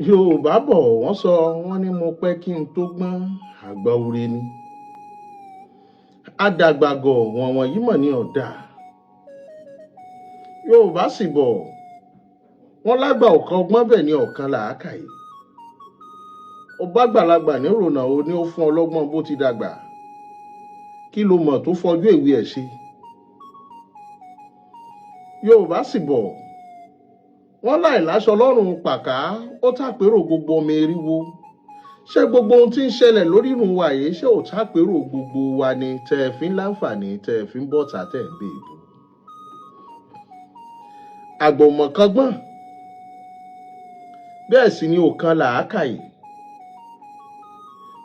Yorùbá bọ̀ wọ́n sọ wọ́n ní mo pẹ́ kí n tó gbọ́n àgbà orí ni. Adàgbàgọ̀ wọ̀n wọ̀nyí mọ̀ ní ọ̀dà. Yorùbá sì bọ̀ wọ́n lágbà ọ̀kan ọgbọ́n bẹ̀ ní ọ̀kan làákàyè. Ọba gbàlagbà ní rònà o ní ó fún ọlọ́gbọ́n bó ti dàgbà. Kí ló mọ̀ tó fọjú èwe ẹ̀ ṣe? Yorùbá sì bọ̀ wọ́n láì láṣọ lọ́rùn pàká ó tàpérò gbogbo ọmọ eriwo. Ṣé gbogbo ohun tí ń ṣẹlẹ̀ lórí ìrun wa yìí ṣé ò tàpérò gbogbo wa ni tẹ́ ẹ fi ń láǹfààní tẹ́ ẹ fi ń bọ́ta tẹ́ ẹ ń bèèbò. Àgbọ̀mọ̀ kan gbọ́n bẹ́ẹ̀ sì ni ọ̀kan làákàyè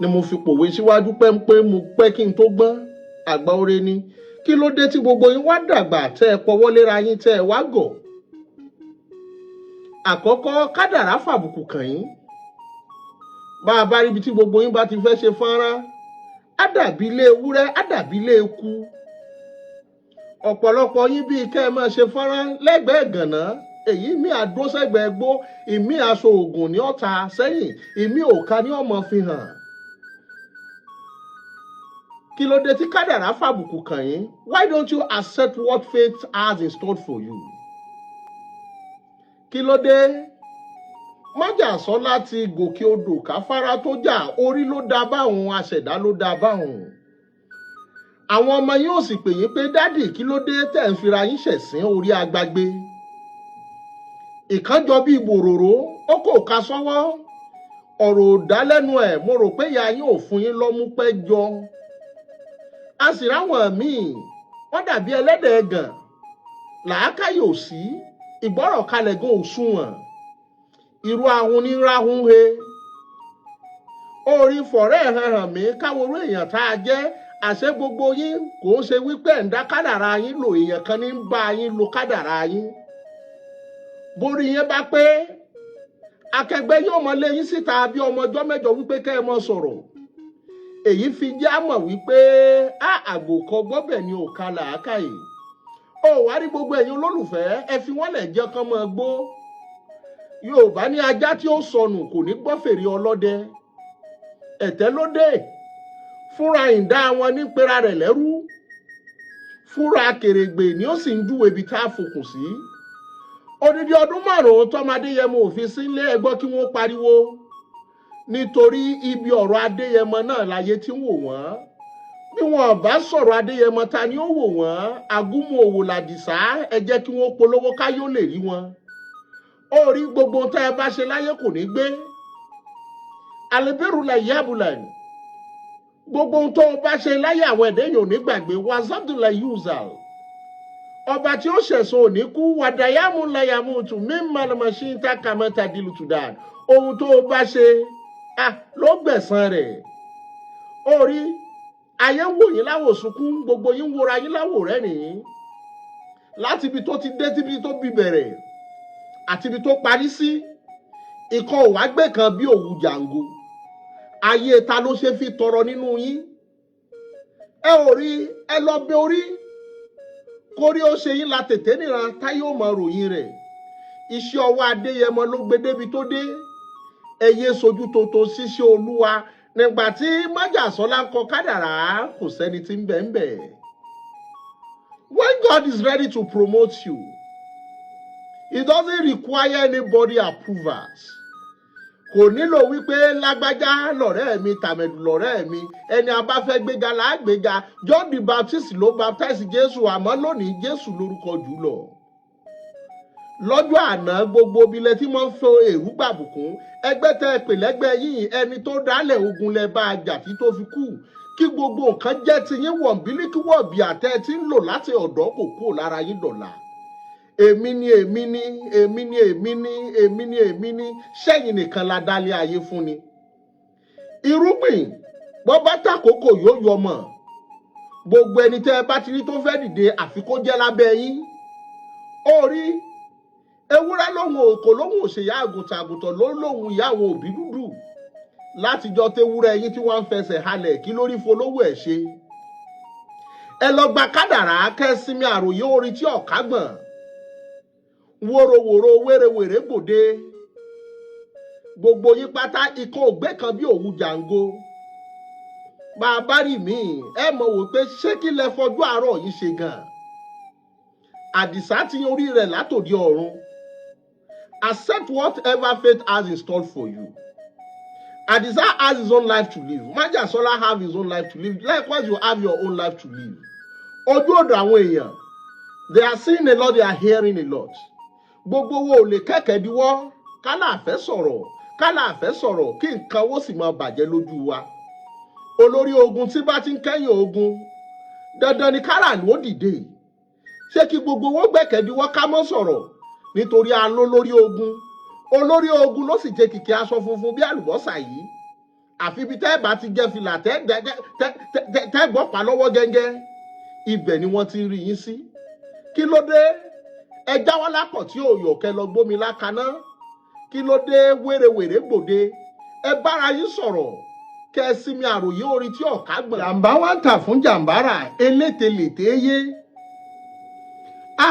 ni mo fi pòwe síwájú pẹ́ńpẹ́ mo pẹ́ kí n tó gbọ́n àgbà oore ni. Kí ló dé tí gbogbo yín wá dàgbà tẹ́ ẹ pọwọ́ léra yín tẹ́ ẹ wá gọ̀? Àkọ́kọ́ kádàrá fàbùkù kàn yín. Bá a bá ríbi tí gbogbo yín bá ti fẹ́ ṣe fọ́nrán, á dàbí ilé ewúrẹ́, á dàbí ilé eku. Ọ̀pọ̀lọpọ̀ yín bíi kẹ́ ẹ máa ṣe fọ́nrán lẹ́gbẹ̀ẹ́ ìgànná, èyí mi àdó sẹ́gbẹ̀ẹ́ gbó, ìmí aṣọ òògùn ní ọ̀tá sẹ́yìn, ìmí òka ní ọmọ fi hàn. Kí ló dé tí kádàrá fàbùkù kàn yín? Why don't you accept what fate has in store for you? Kí ló dé? Májàsọ́ láti gòkè odò káfárá tó jà, orí ló dá báwọn, aṣẹ̀dá ló dá báwọn. Àwọn ọmọ yín ò sì pè yín pé dádì kí ló dé tẹ̀ ń fira yín ṣẹ̀sín orí agbágbé. Ìkánjọ bíi bòròró ó kò ká sọ́wọ́. Ọ̀rọ̀ ò dá lẹ́nu ẹ̀, mo rò pé ìyá yín ò fún yín lọ́mú pẹ́ jọ. A sì ráwọn míì wọ́n dàbí ẹlẹ́dẹ̀ ẹ̀gàn, làákàyè ò sí, ìgbọ́rọ̀ kalẹ̀ gan òṣùwọ̀n. Irú ahun ní ráhùn he. Orí fọ̀rẹ́ hàn mí káworú èèyàn tá a jẹ́. Àṣẹ gbogbo yín kò ń ṣe wípé ẹ̀ ń dá kádàrá yín lò, èèyàn kan ní ń bá yín lo kádàrá yín. Borí yẹn bá pé akẹgbẹ́ yóò mọ lé yín síta bí ọmọ ọjọ́ mẹ́jọ wípé kẹ́ ẹ mọ sọ̀rọ̀. Èyí fi já mọ̀ wípé àgbò kan gbọ́bẹ̀ ni ò ka làákàyè. Ó wá rí gbogbo ẹ̀yin olólùfẹ́ ẹ fi wọ́n lẹ̀ jẹ́ kán mọ́ gbó. Yorùbá ní ajá tí ó sọnù kò ní gbọ́ fèrè ọlọ́dẹ. Ẹ̀tẹ́ ló dé. Fúnra ìdá wọn ní pera rẹ̀ lẹ́rú. Fúnra kèrègbè ni ó sì ń júwe ibi tá a fòkùn sí. Odidi ọdún 5 tọ́mọ Adeyemo òfin sílé ẹgbọ́ kí wọ́n pariwo. Nítorí ibi ọ̀rọ̀ Adeyemo náà láyé tí ń wò wọ́n. Bí wọn bá sọ̀rọ̀ Adeyemo ta ni ó wò wọ́n? Agúnmu òwò làdìsá ẹ jẹ́ kí wọ́n polówó káyó lè rí wọn. Ó rí gbogbo tá ẹ bá ṣe láyé kò ní gbé. Àlebérù la yábùlà ni. Gbogbo ohun tó bá ṣe láyé àwọn ẹ̀dẹ́ yìí ò ní gbàgbé wazabdula yuzal. Ọba tí ó ṣẹ̀sùn ò ní kú wàdàyàmú láyàmú tù mí màlúmọ̀ṣí ń ta kàmẹ́ta dìlù tù dáa. Ohun tó bá ṣe ló gbẹ̀san rẹ̀. Ó rí ayé ń wò yín láwò sunkún, gbogbo yín ń wora yín láwò rẹ́rìn-ín. Láti ibi tó ti dé tíbi tó bí bẹ̀rẹ̀ àti ibi tó parí sí, ikọ̀ òwá gbé kan bí òwú jàǹgò. Ayé ta ló ṣe fi tọrọ nínú yín? Ẹ ò rí ẹ lọ bẹ orí. Kórí ó ṣe yín la tètè níran táyé ò mọ ròyìn rẹ̀. Iṣẹ́ ọwọ́ Adéyẹmọ ló gbé débi tó dé. Ẹyẹ sojú tòótọ́ ṣiṣẹ́ Olúwa. Nígbà tí Májàsọ́lá ń kọ kádàrá kò sẹ́ni tí ń bẹ̀ ń bẹ̀. When God is ready to promote you, He doesn't require anybody approvals. Kò nílò wípé lágbájá lọ̀rẹ́ mi tàmẹ̀dù lọ̀rẹ́ mi, ẹni a bá fẹ́ gbéga lágbéga. John the Baptist ló baptize Jésù, àmọ́ lónìí Jésù lórúkọ jùlọ. Lọ́jọ́ àná gbogbo bilẹ̀ tí wọ́n ń fọ èrú gbàbùkún, ẹgbẹ́ tẹ́ ẹ pè lẹ́gbẹ́ yìí ẹni tó dálẹ̀ ogun lẹ bá a jà tí tó fi kú. Kí gbogbo nǹkan jẹ́ ti yín wọ̀nbílíkì wọ̀bì àtẹ́ tí ń lò láti ọ̀dọ́ kò kúrò lára yín dọ̀la. Èmi ni èmi ni èmi ni èmi ni èmi ni èmi ni sẹ́yìn nìkan la dálé ayé fún ni. Irúgbìn bọ́ bá tàkókò yóò yọmọ. Gbogbo ẹni tẹ́ ẹ bá ti rí tó fẹ́ dìde àfi kó jẹ́ lábẹ́ yín. Ó rí ewúrẹ́ lóhun òkò lóhun òṣèyá àgùntàn àgùntàn ló lóhun ìyàwó òbí dúdú. Látijọ́ tewúrẹ́ yín tí wọ́n ń fẹsẹ̀ halẹ̀ kí lórí folówó ẹ̀ ṣe. Ẹ lọ gba kádàrá kẹ́sìmí àròyé orin tí ọ̀kágbọ̀n. Wòròwòrò wèrèwèrè gbòde. gbogbo yín pátá ikọ̀ ògbé kan bí òwú jàǹgó bá a bá rí mi ẹ mọ̀ wò pé ṣé kí lẹ fọjú àárọ̀ yìí ṣe gan àdìsá ti orí rẹ̀ látòdì ọ̀run accept whatever fate has in store for you. Adisa has his own life to live. Majasola have his own life to live. Likewise, you have your own life to live. Ojú ọ̀dọ̀ àwọn èèyàn, they are seeing a lot, they are hearing a lot. Gbogbo wo lè kẹ́kẹ̀ẹ́ diwọ́, kálá àfẹ́ sọ̀rọ̀, kí nǹkan wo sì máa bàjẹ́ lójú wa. Olórí ogun tí bá ti ń kẹ́yìn ogun, dandan ni kárà ló dìde. Ṣé kí gbogbo wo gbẹ̀kẹ́ diwọ́ ká mọ́ sọ̀rọ̀? Nítorí a ló lórí ogun. Olórí ogun ló sì jẹ́ kìkì aṣọ funfun bí àlùbọ́sà yìí àfi bí tẹ́ bá ti jẹ́ fìlà tẹ́ gbọ́ pa lọ́wọ́ gẹ́gẹ́ ibẹ̀ ni wọ́n ti rí yín sí kí ló dé ẹ jáwọ́ lápọ̀ tí ò yọ̀ kẹ́ lọ gbómi lákaná kí ló dé wérewère gbòde ẹ bára yín sọ̀rọ̀ kẹ́ ẹ sinmi àròyé orin tí ọ̀ká gbọ̀n. jàǹbá wá ń tà fún jàǹbára elételèté yé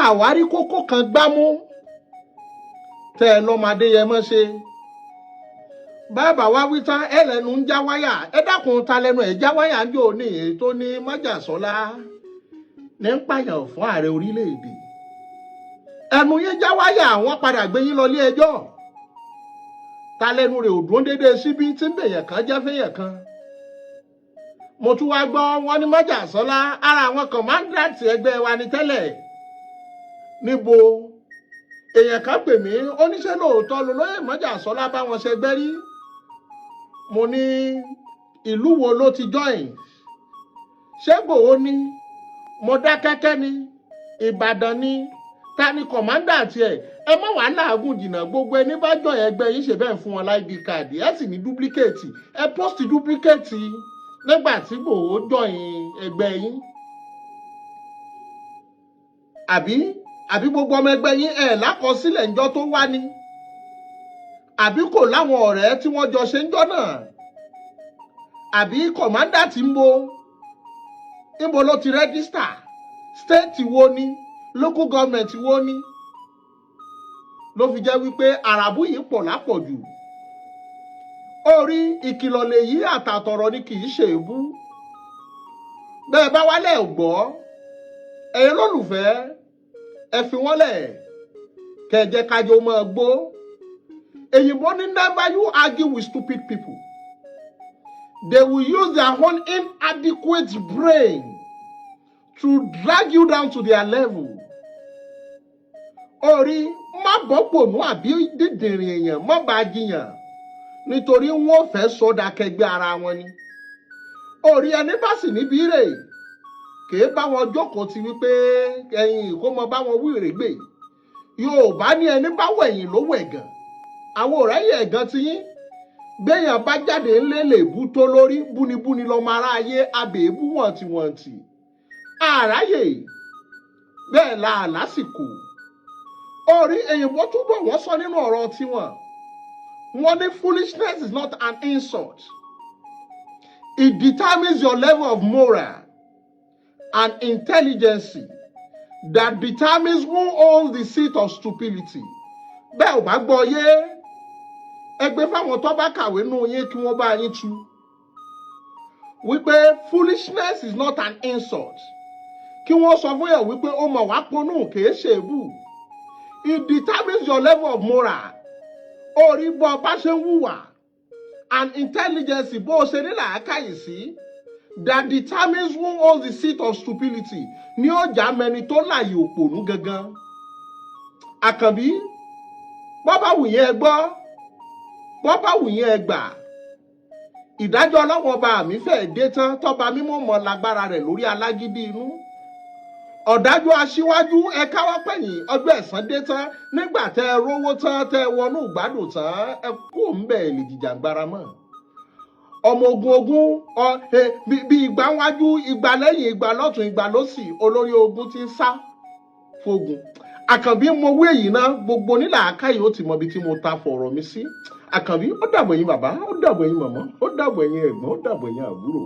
àwárí kókó kan gbámú tẹ́ ẹ lọ́mọdé yẹ mọ́ ṣe bàbá wa wí tán ẹ lẹ́nu ń já wáyà ẹ dákun ta lẹ́nu ẹ̀ já wáyà ń jò ní ètò ní májàsọ́lá ní ń pààyàn fún ààrẹ orílẹ̀-èdè ẹnu yẹn já wáyà wọ́n padà gbé yín lọ ilé ẹjọ́ ta lẹ́nu rẹ̀ ò dúró déédéé síbi tí ń bèèyàn kan jẹ́ fẹ́yàn kan mo tún wá gbọ́ wọn ní májàsọ́lá ara àwọn kọ̀mándàtì ẹgbẹ́ wa ní tẹ́lẹ̀ níbo èèyàn kan pè mí oníṣẹ́ lóòótọ́ lólóyè májàsọ́lá bá wọn ṣẹgbẹ́ rí mo ní ìlú wo ló ti join ṣé Ìgbòho ní Mọdákẹ́kẹ́ ní Ìbàdàn ní ta ni kọ̀mándà tiẹ̀ ẹ mọ̀ wá láàgùn jìnnà gbogbo ẹni bá join ẹgbẹ́ yín ṣe bẹ́ẹ̀ fún wọn ID card ẹ sì ní duplicate ẹ post duplicate nígbà tí Ìgbòho join ẹgbẹ́ yín àbí gbogbo ọmọ ẹgbẹ́ yín ẹ̀ lákọsílẹ̀ ńjọ́ tó wá ní àbí kò láwọn ọ̀rẹ́ tí wọ́n jọ ṣe ń jọ́ náà àbí kọ̀mándà tí ń bo níbo ló ti rẹ́gísítà stéètì wo ni local government wo ni ló fi jẹ́ wípé àràbù yìí pọ̀ lápọ̀jù orí ìkìlọ̀ lèyí àtàtọ̀rọ̀ ni kì í ṣe èébú bẹ́ẹ̀ bá wálẹ̀ gbọ́ ẹ̀yin lólùfẹ́ ẹ fi wọ́n lẹ̀ kẹjẹ kájọ máa gbó èyìnbó ní never you argue with stupid people they will use their own inadequate brain to drag you down to their level orí má bọ́ pònú àbí dídìrín èèyàn má bá jiyàn nítorí wọn ò fẹ́ sọ́dà kẹgbẹ́ ara wọn ni orí ẹni bá sì níbí rè kèé bá wọn jókòó ti wípé ẹ̀yin kó mọ bá wọn wíìrè gbè Yorùbá ní ẹni bá wẹ̀yìn ló wẹ̀gàn àwọn ọ̀rẹ́ yẹ̀ ẹ̀gàn ti yín béèyàn bá jáde ńlé lè bú tó lórí búnibúni lọ́mọ aráyé abèébú wọ̀ntìwọ̀ntì àráyè bẹ́ẹ̀ la lásìkò orí èyìnbó túbọ̀ wọ́n sọ nínú ọ̀rọ̀ tiwọn wọ́n ní foolishness is not an insult it determines your level of moral and intelligence that determines who owns the seat of stupidity. Bẹ́ẹ̀ ò bá gbọ́ yé ẹgbẹ́ fáwọn tó bá kàwé nù yín kí wọ́n bá yín tú wípé foolishness is not an insult kí wọ́n sọ fún yẹn wípé ó mọ̀ wá ponú kìí ṣe èbù it determines your level of moral orí bọ́ bá ṣe ń hùwà and intelligence bó o ṣe ní làákàyè sí that determines who owns the seat of stupidity ní ọjà mẹni tó láàyè òpònú gangan àkànbí bọ́ bá wù yẹn gbọ́ bọ́ bá wù yẹn gbà ìdájọ́ ọlọ́wọ́n ọba mi fẹ́ dé tán tọ́ba mímọ́ mọ́ lágbára rẹ̀ lórí alágídí inú ọ̀dájú aṣíwájú ẹ káwọ́ pẹ̀yìn ọjọ́ ẹ̀san dé tán nígbà tẹ́ ẹ rówó tán tẹ́ ẹ wọnú ìgbádùn tán ẹ kú òǹbẹ̀ lè jìjàgbara mọ́ ọmọ ogun bí ìgbà wájú ìgbà lẹ́yìn ìgbà lọ́tún ìgbà lósì olórí ogun ti ń sá fógun àkànbí mo wé yìí ná gbogbo nílà àkáyè ó ti mọ ibi tí mo ta fọ̀rọ̀ mi sí àkànbí ó dàbọ̀ ẹ̀yin bàbá ó dàbọ̀ ẹ̀yin màmá ó dàbọ̀ ẹ̀yin ẹ̀gbọ́n ó dàbọ̀ ẹ̀yin àbúrò.